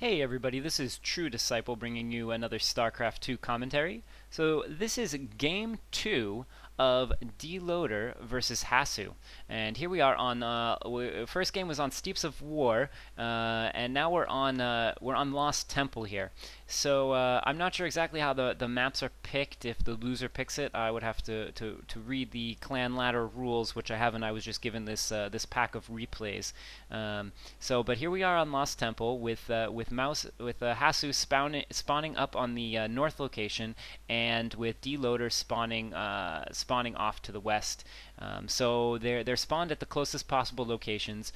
Hey everybody, this is True Disciple bringing you another StarCraft 2 commentary. So this is game 2 of DeLoAdEr versus Hasu. And here we are on, first game was on Steeps of War, and now we're on Lost Temple here. So I'm not sure exactly how the maps are picked. If the loser picks it, I would have to read the clan ladder rules, which I haven't. I was just given this pack of replays. But here we are on Lost Temple with Hasu spawning up on the north location, and with DeLoAdEr spawning off to the west. So they're spawned at the closest possible locations,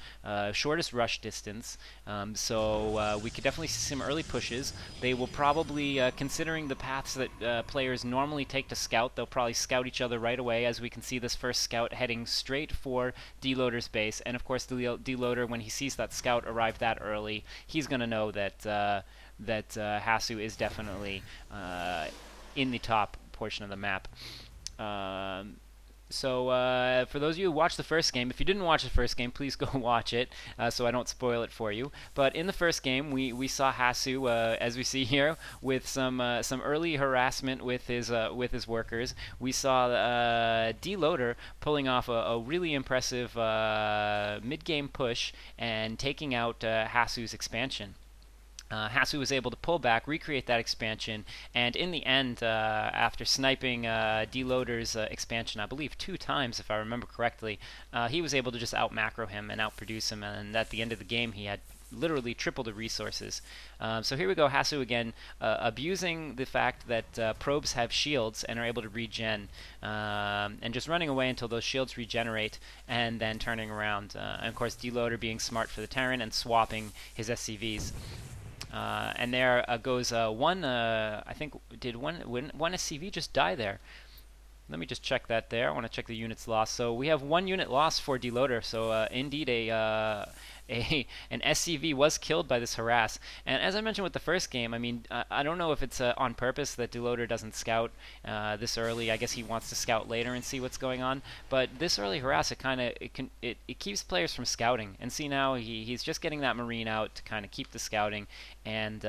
shortest rush distance. We could definitely see some early pushes. They will probably, considering the paths that players normally take to scout, they'll probably scout each other right away. As we can see, this first scout heading straight for DeLoAdEr's base, and of course, DeLoAdEr, when he sees that scout arrive that early, he's going to know that Hasu is definitely in the top portion of the map. For those of you who watched the first game, if you didn't watch the first game, please go watch it so I don't spoil it for you. But in the first game, we saw Hasu, as we see here, with some early harassment with his workers. We saw DeLoAdEr pulling off a really impressive mid-game push and taking out Hasu's expansion. Hasu was able to pull back, recreate that expansion, and in the end, after sniping DeLoAdEr's expansion, I believe 2 times, if I remember correctly, he was able to just out-macro him and outproduce him, and at the end of the game, he had literally triple the resources. So here we go, Hasu again, abusing the fact that probes have shields and are able to regen, and just running away until those shields regenerate, and then turning around. And of course, DeLoAdEr being smart for the Terran and swapping his SCVs. And there goes one, I think, did one SCV just die there? Let me just check that there. I want to check the units lost. So we have 1 unit lost for DeLoAdEr. So indeed an SCV was killed by this harass. And as I mentioned with the first game, I mean, I don't know if it's on purpose that DeLoAdEr doesn't scout this early. I guess he wants to scout later and see what's going on. But this early harass, it keeps players from scouting. And see now he's just getting that Marine out to kind of keep the scouting, and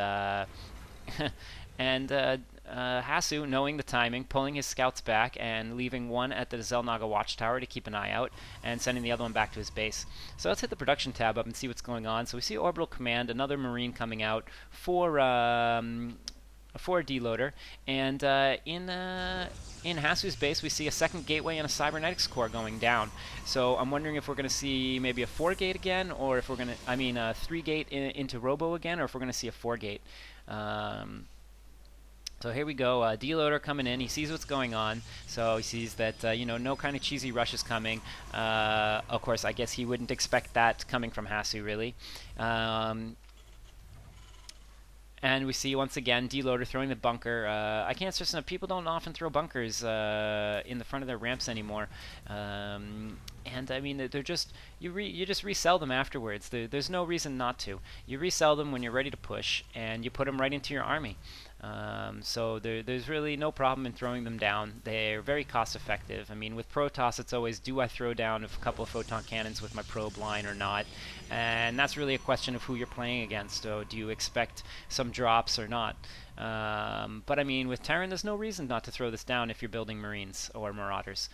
Hasu, knowing the timing, pulling his scouts back and leaving one at the Xel'Naga watchtower to keep an eye out, and sending the other one back to his base. So let's hit the production tab up and see what's going on. So we see Orbital Command, another Marine coming out for DeLoAdEr, and in Hasu's base we see a second gateway and a cybernetics core going down. So I'm wondering if we're going to see maybe a 4-gate again, or if we're going to, a 3-gate into Robo again, or if we're going to see a 4-gate. So here we go, DeLoAdEr coming in. He sees what's going on, so he sees that no kind of cheesy rush is coming. Of course, I guess he wouldn't expect that coming from Hasu, really. And we see once again DeLoAdEr throwing the bunker. I can't stress enough, people don't often throw bunkers in the front of their ramps anymore. And I mean, they're just you just resell them afterwards. There's no reason not to. You resell them when you're ready to push, and you put them right into your army. There's really no problem in throwing them down. They're very cost effective. I mean, with Protoss, it's always, do I throw down a couple of photon cannons with my probe line or not? And that's really a question of who you're playing against. So do you expect some drops or not? But I mean, with Terran, there's no reason not to throw this down if you're building Marines or Marauders.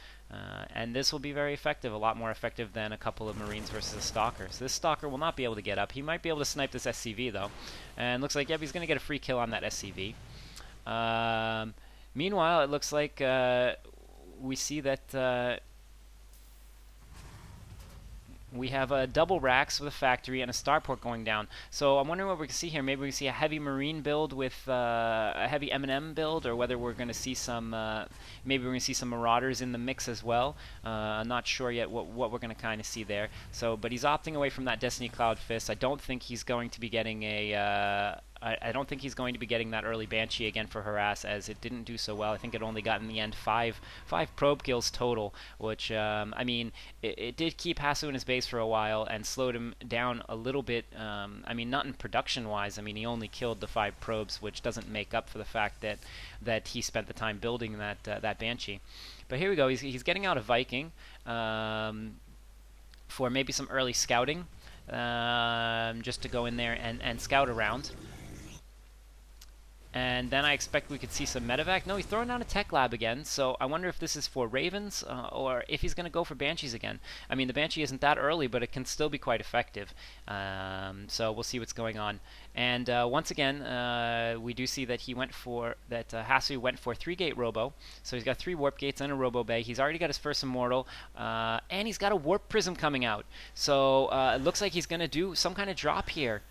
And this will be very effective, a lot more effective than a couple of Marines versus a Stalker. So this Stalker will not be able to get up. He might be able to snipe this SCV, though. And looks like, yep, he's going to get a free kill on that SCV. Meanwhile, it looks like we see that we have double racks with a factory and a starport going down. So I'm wondering what we can see here. Maybe we see a heavy Marine build with a heavy M&M build, or whether we're going to see some, maybe we're going to see some Marauders in the mix as well. I'm not sure yet what we're going to kind of see there. So, but he's opting away from that Destiny Cloud Fist. I don't think he's going to be getting a I don't think he's going to be getting that early Banshee again for harass, as it didn't do so well. I think it only got in the end five probe kills total, which I mean, it did keep Hasu in his base for a while and slowed him down a little bit. I mean, not in production wise. I mean, he only killed the 5 probes, which doesn't make up for the fact that he spent the time building that Banshee. But here we go. He's getting out a Viking for maybe some early scouting. Just to go in there and scout around. And then I expect we could see some medevac. No, he's throwing down a tech lab again, so I wonder if this is for Ravens or if he's going to go for Banshees again. I mean, the Banshee isn't that early, but it can still be quite effective. So we'll see what's going on. And once again, we do see that Hasu went for 3-gate Robo. So he's got 3 Warp Gates and a Robo Bay. He's already got his first Immortal, and he's got a Warp Prism coming out. So it looks like he's going to do some kind of drop here.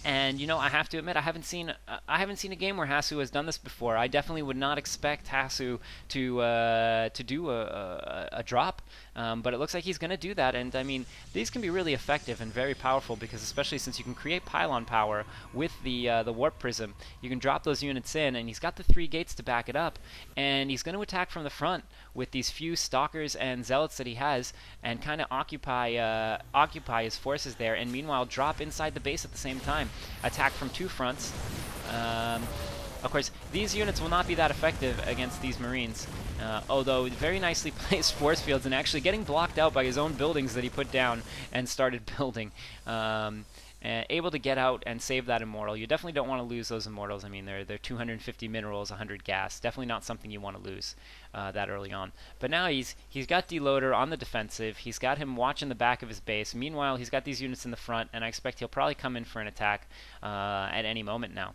And you know, I have to admit, I haven't seen a game where Hasu has done this before. I definitely would not expect Hasu to do a drop, but it looks like he's going to do that. And I mean, these can be really effective and very powerful because, especially since you can create pylon power with the Warp Prism, you can drop those units in, and he's got the 3 gates to back it up, and he's going to attack from the front with these few Stalkers and Zealots that he has, and kind of occupy his forces there, and meanwhile drop inside the base at the same time. Attack from 2 fronts. Of course, these units will not be that effective against these Marines, although very nicely placed force fields and actually getting blocked out by his own buildings that he put down and started building. Able to get out and save that Immortal. You definitely don't want to lose those Immortals. I mean, they're 250 minerals, 100 gas. Definitely not something you want to lose that early on. But now he's got DeLoAdEr on the defensive. He's got him watching the back of his base. Meanwhile, he's got these units in the front, and I expect he'll probably come in for an attack at any moment now.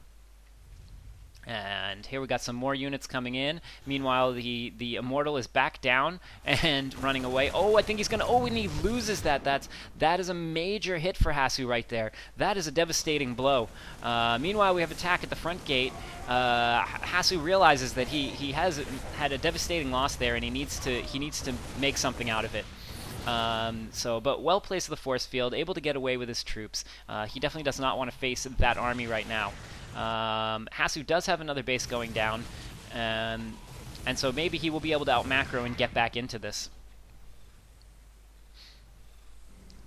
And here we got some more units coming in. Meanwhile, the Immortal is back down and running away. Oh, I think he's gonna. Oh, and he loses that. That is a major hit for Hasu right there. That is a devastating blow. Meanwhile, we have attack at the front gate. Hasu realizes that he has had a devastating loss there, and he needs to make something out of it. But well placed with the force field, able to get away with his troops. He definitely does not want to face that army right now. Hasu does have another base going down, and so maybe he will be able to out-macro and get back into this.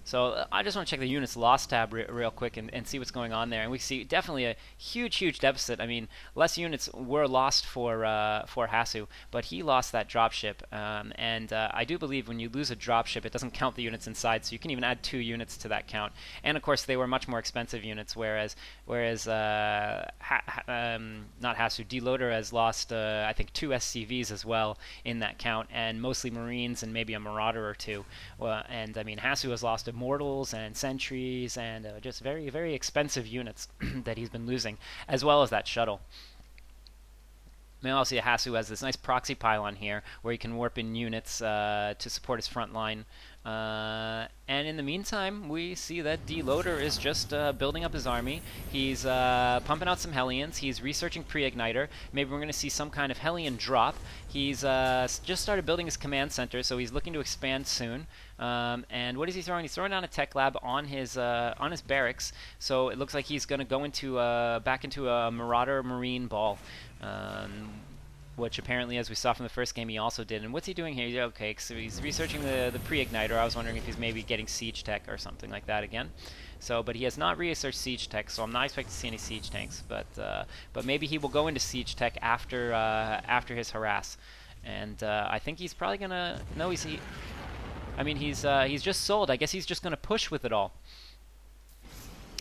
So I just want to check the units lost tab real quick and see what's going on there. And we see definitely a huge deficit. I mean, less units were lost for Hasu, but he lost that dropship. I do believe when you lose a dropship, it doesn't count the units inside, so you can even add 2 units to that count. And of course, they were much more expensive units, whereas not Hasu, DeLoAdEr has lost I think 2 SCVs as well in that count, and mostly Marines and maybe a Marauder or 2. And I mean, Hasu has lost Immortals and Sentries and just very expensive units that he's been losing, as well as that shuttle. Meanwhile, see Hasu has this nice proxy pylon here where he can warp in units to support his front line. And in the meantime, we see that DeLoAdEr is just building up his army. He's pumping out some Hellions. He's researching pre-igniter. Maybe we're going to see some kind of Hellion drop. He's just started building his command center, so he's looking to expand soon. And what is he throwing? He's throwing down a tech lab on his barracks. So it looks like he's going to go into back into a Marauder Marine ball. Which apparently, as we saw from the first game, he also did. And what's he doing here? Okay, so he's researching the pre-igniter. I was wondering if he's maybe getting siege tech or something like that again. So, but he has not researched siege tech, so I'm not expecting to see any siege tanks. But maybe he will go into siege tech after his harass. And I think he's probably gonna. No, he's just sold. I guess he's just gonna push with it all.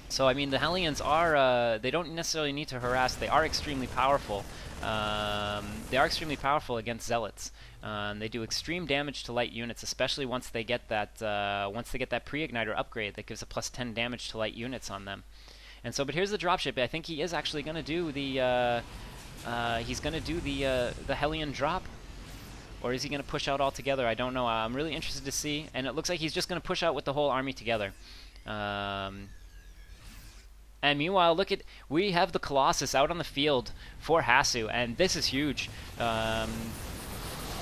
So I mean, the Hellions are they don't necessarily need to harass. They are extremely powerful. They are extremely powerful against Zealots. They do extreme damage to light units, especially once they get that pre-igniter upgrade that gives a plus 10 damage to light units on them. And so, but here's the dropship. I think he is actually going to do the the Hellion drop. Or is he going to push out altogether? I don't know. I'm really interested to see. And it looks like he's just going to push out with the whole army together. And meanwhile, we have the Colossus out on the field for Hasu, and this is huge. The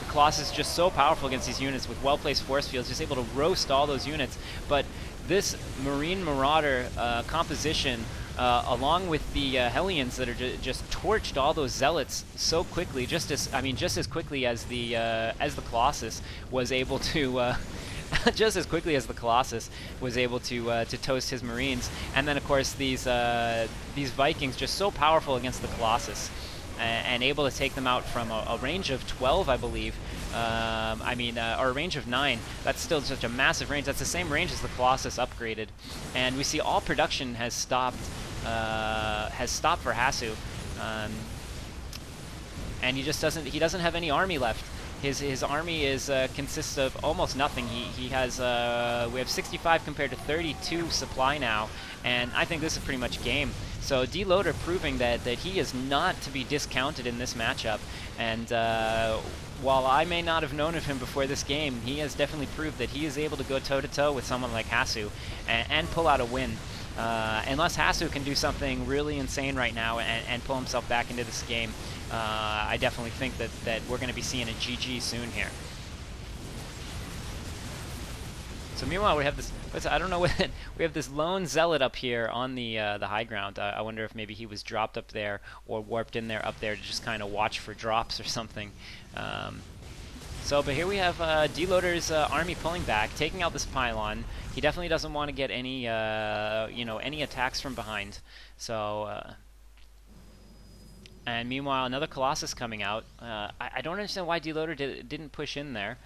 Colossus is just so powerful against these units with well-placed force fields, just able to roast all those units. But this Marine Marauder composition, along with the Hellions that are just torched all those Zealots so quickly, just as quickly as the Colossus was able to. Just as quickly as the Colossus was able to toast his Marines, and then of course these Vikings just so powerful against the Colossus, and able to take them out from a range of 12, I believe. Or a range of 9. That's still such a massive range. That's the same range as the Colossus upgraded, and we see all production has stopped for Hasu. And he just doesn't have any army left. His army is consists of almost nothing. He has we have 65 compared to 32 supply now, and I think this is pretty much game. So DeLoAdEr proving that he is not to be discounted in this matchup, and while I may not have known of him before this game, he has definitely proved that he is able to go toe-to-toe with someone like Hasu and pull out a win. Unless Hasu can do something really insane right now and pull himself back into this game, I definitely think that we're going to be seeing a GG soon here. So meanwhile, we have this. I don't know what we have this lone zealot up here on the high ground. I wonder if maybe he was dropped up there or warped in there up there to just kind of watch for drops or something. But here we have DeLoAdEr's army pulling back, taking out this pylon. He definitely doesn't want to get any any attacks from behind. So. And meanwhile, another Colossus coming out. I don't understand why DeLoAdEr didn't push in there.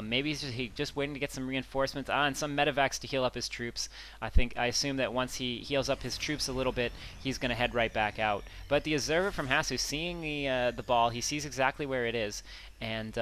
Maybe he's just waiting to get some reinforcements and some medevacs to heal up his troops. I assume that once he heals up his troops a little bit, he's going to head right back out. But the observer from Hasu, seeing the ball, he sees exactly where it is, and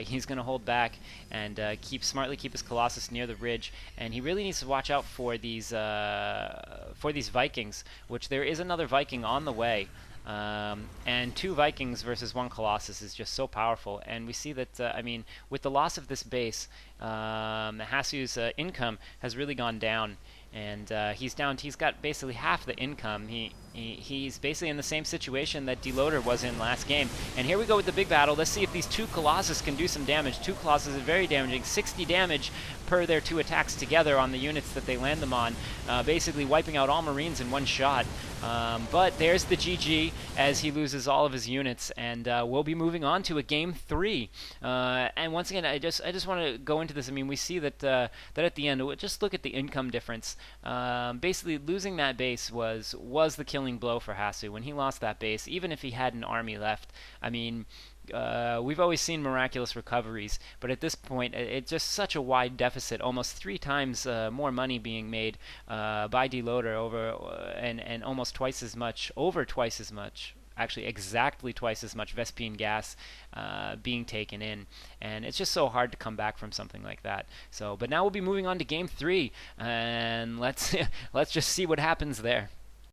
he's going to hold back and smartly keep his Colossus near the ridge. And he really needs to watch out for these Vikings, which there is another Viking on the way. And 2 Vikings versus 1 Colossus is just so powerful. And we see that, I mean, with the loss of this base, Hasu's income has really gone down. And he's got basically half the income. He's basically in the same situation that DeLoAdEr was in last game. And here we go with the big battle. Let's see if these 2 Colossus can do some damage. 2 Colossus are very damaging. 60 damage per their 2 attacks together on the units that they land them on. Basically wiping out all Marines in one shot. But there's the GG as he loses all of his units. And we'll be moving on to a game 3. And once again, I just want to go into this. I mean, we see that at the end, just look at the income difference. Basically, losing that base was the killing blow for Hasu. When he lost that base, even if he had an army left, I mean, we've always seen miraculous recoveries, but at this point, it's just such a wide deficit, almost 3 times more money being made by DeLoAdEr and almost twice as much, actually exactly twice as much Vespene gas being taken in, and it's just so hard to come back from something like that. So, but now we'll be moving on to game 3, and let's just see what happens there.